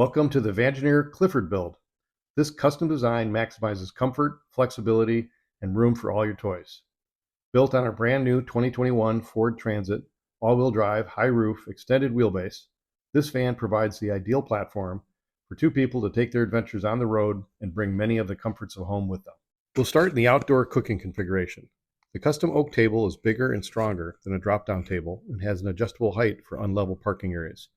Welcome to the Vangineer Clifford build. This custom design maximizes comfort, flexibility, and room for all your toys. Built on a brand new 2021 Ford Transit, all-wheel drive, high roof, extended wheelbase, this van provides the ideal platform for two people to take their adventures on the road and bring many of the comforts of home with them. We'll start in the outdoor cooking configuration. The custom oak table is bigger and stronger than a drop-down table and has an adjustable height for unlevel parking areas.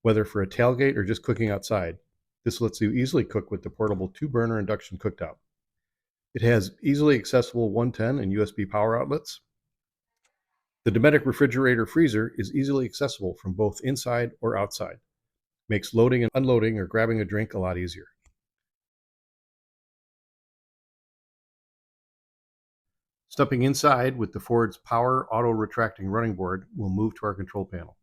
Whether for a tailgate or just cooking outside, this lets you easily cook with the portable 2-burner induction cooktop. It has easily accessible 110 and USB power outlets. The Dometic refrigerator freezer is easily accessible from both inside or outside. Makes loading and unloading or grabbing a drink a lot easier. Stepping inside with the Ford's power auto retracting running board, we'll move to our control panel.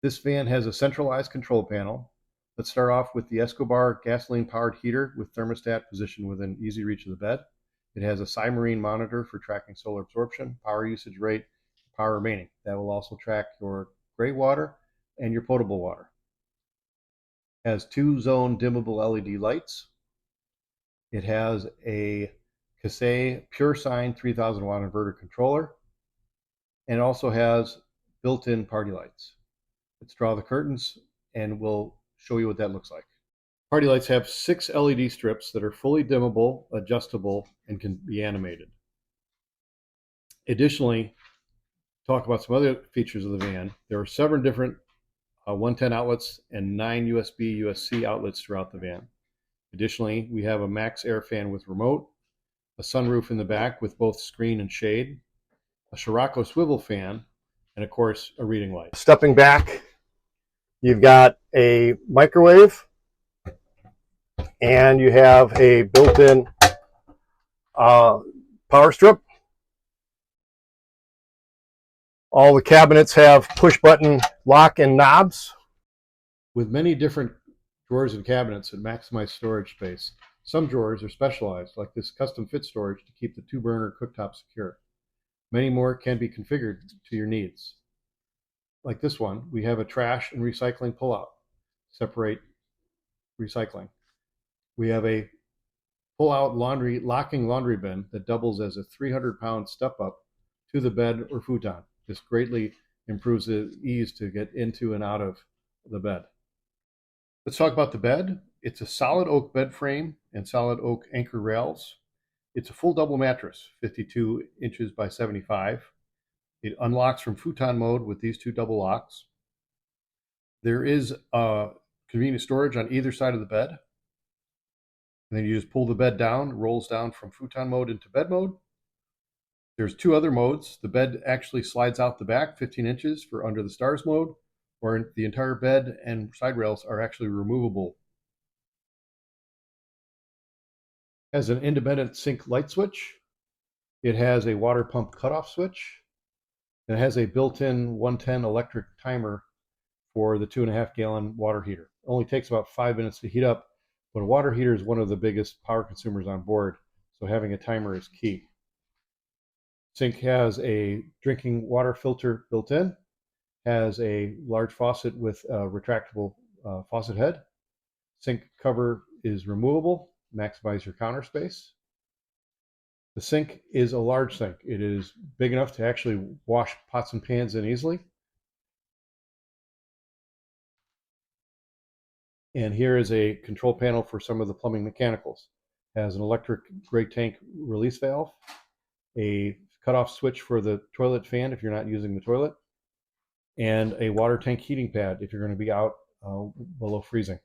This van has a centralized control panel. Let's start off with the Escobar gasoline-powered heater with thermostat positioned within easy reach of the bed. It has a Cymarine monitor for tracking solar absorption, power usage rate, power remaining. That will also track your gray water and your potable water. It has 2-zone dimmable LED lights. It has a Casey Pure Sine 3000 watt inverter controller, and also has built-in party lights. Let's draw the curtains and we'll show you what that looks like. Party lights have 6 LED strips that are fully dimmable, adjustable, and can be animated. Additionally, talk about some other features of the van. There are 7 different 110 outlets and 9 USB USC outlets throughout the van. Additionally, we have a max air fan with remote, a sunroof in the back with both screen and shade, a Scirocco swivel fan, and of course, a reading light. Stepping back, you've got a microwave and you have a built-in power strip. All the cabinets have push-button lock and knobs. With many different drawers and cabinets that maximize storage space, some drawers are specialized, like this custom fit storage to keep the 2-burner cooktop secure. Many more can be configured to your needs. Like this one, we have a trash and recycling pullout. Separate recycling. We have a pull-out locking laundry bin that doubles as a 300-pound step-up to the bed or futon. This greatly improves the ease to get into and out of the bed. Let's talk about the bed. It's a solid oak bed frame and solid oak anchor rails. It's a full double mattress, 52 inches by 75. It unlocks from futon mode with these 2 double locks. There is convenient storage on either side of the bed. And then you just pull the bed down, it rolls down from futon mode into bed mode. There's 2 other modes. The bed actually slides out the back 15 inches for under the stars mode, or the entire bed and side rails are actually removable. It has an independent sink light switch. It has a water pump cutoff switch. It has a built-in 110 electric timer for the 2.5-gallon water heater. It only takes about 5 minutes to heat up, but a water heater is one of the biggest power consumers on board, so having a timer is key. Sink has a drinking water filter built in, has a large faucet with a retractable faucet head. Sink cover is removable, maximize your counter space. The sink is a large sink. It is big enough to actually wash pots and pans in easily. And here is a control panel for some of the plumbing mechanicals. It has an electric gray tank release valve, a cutoff switch for the toilet fan if you're not using the toilet, and a water tank heating pad if you're going to be out below freezing.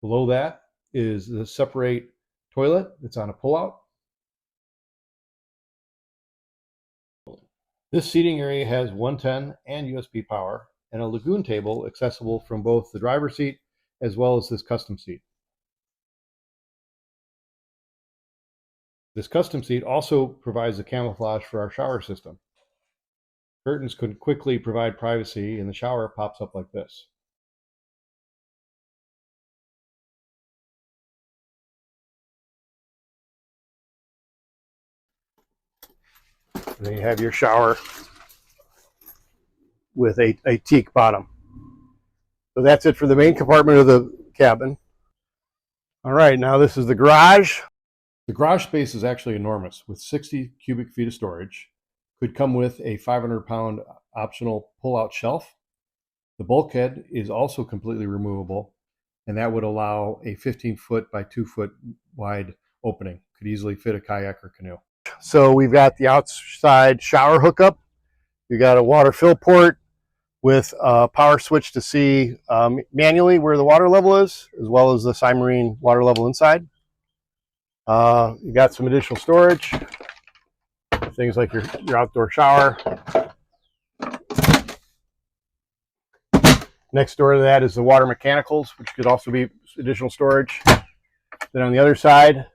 Below that is the separate toilet. It's on a pullout. This seating area has 110 and USB power and a lagoon table accessible from both the driver's seat as well as this custom seat. This custom seat also provides the camouflage for our shower system. Curtains could quickly provide privacy and the shower pops up like this. And then you have your shower with a teak bottom. So that's it for the main compartment of the cabin. All right, now this is the garage. The garage space is actually enormous, with 60 cubic feet of storage. Could come with a 500-pound optional pull-out shelf. The bulkhead is also completely removable, and that would allow a 15-foot by 2-foot wide opening. Could easily fit a kayak or canoe. So we've got the outside shower hookup. We've got a water fill port with a power switch to see manually where the water level is, as well as the Cymarine water level inside. You got some additional storage, things like your outdoor shower. Next door to that is the water mechanicals, which could also be additional storage. Then on the other side,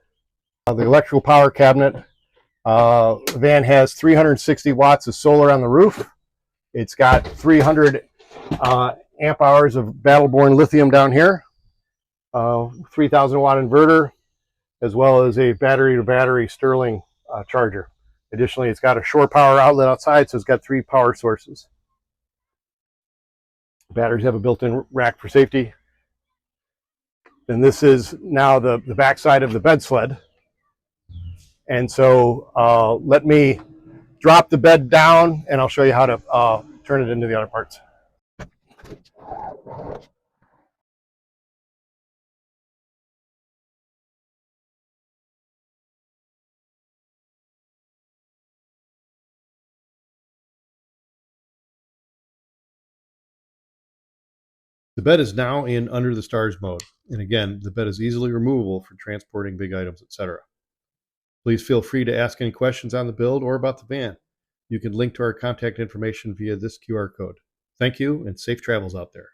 the electrical power cabinet. The van has 360 watts of solar on the roof. It's got 300 amp hours of battle-born lithium down here, 3,000 watt inverter, as well as a battery-to-battery Sterling charger. Additionally, it's got a shore power outlet outside, so it's got 3 power sources. Batteries have a built-in rack for safety. And this is now the backside of the bed sled. And so let me drop the bed down and I'll show you how to turn it into the other parts. The bed is now in under the stars mode, and again, the bed is easily removable for transporting big items, etc. Please feel free to ask any questions on the build or about the van. You can link to our contact information via this QR code. Thank you, and safe travels out there.